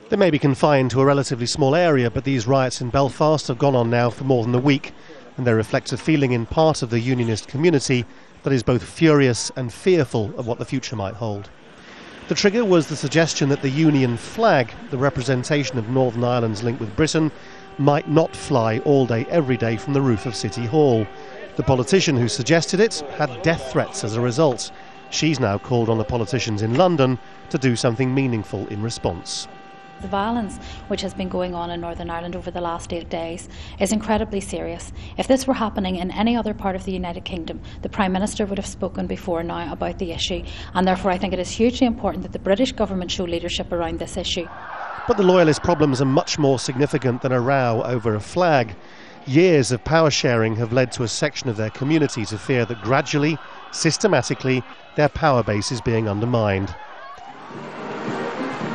They may be confined to a relatively small area, but these riots in Belfast have gone on now for more than a week, and they reflect a feeling in part of the unionist community that is both furious and fearful of what the future might hold. The trigger was the suggestion that the Union flag, the representation of Northern Ireland's link with Britain, might not fly all day, every day from the roof of City Hall. The politician who suggested it had death threats as a result. She's now called on the politicians in London to do something meaningful in response. The violence which has been going on in Northern Ireland over the last 8 days is incredibly serious. If this were happening in any other part of the United Kingdom, the Prime Minister would have spoken before now about the issue, and therefore I think it is hugely important that the British government show leadership around this issue. But the loyalist problems are much more significant than a row over a flag. Years of power sharing have led to a section of their community to fear that gradually, systematically, their power base is being undermined.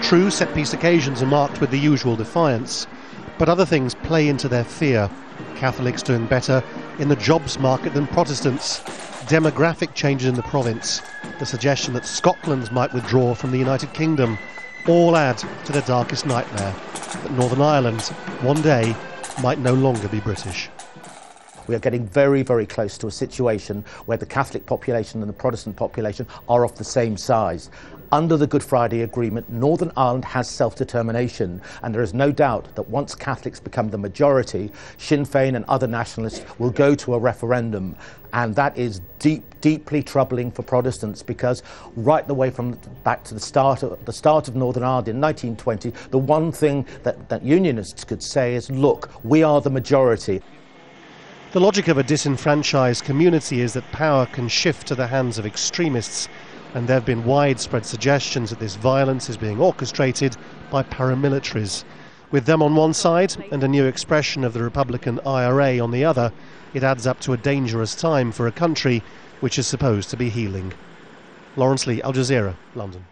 True, set-piece occasions are marked with the usual defiance, but other things play into their fear. Catholics doing better in the jobs market than Protestants, demographic changes in the province, the suggestion that Scotland might withdraw from the United Kingdom, all add to their darkest nightmare, that Northern Ireland, one day, might no longer be British. We are getting very, very close to a situation where the Catholic population and the Protestant population are of the same size. Under the Good Friday Agreement, Northern Ireland has self-determination, and there is no doubt that once Catholics become the majority, Sinn Féin and other nationalists will go to a referendum, and that is deeply troubling for Protestants, because right the way from back to the start of Northern Ireland in 1920, the one thing that Unionists could say is, look, we are the majority. The logic of a disenfranchised community is that power can shift to the hands of extremists, and there have been widespread suggestions that this violence is being orchestrated by paramilitaries. With them on one side and a new expression of the Republican IRA on the other, it adds up to a dangerous time for a country which is supposed to be healing. Laurence, Al Jazeera, London.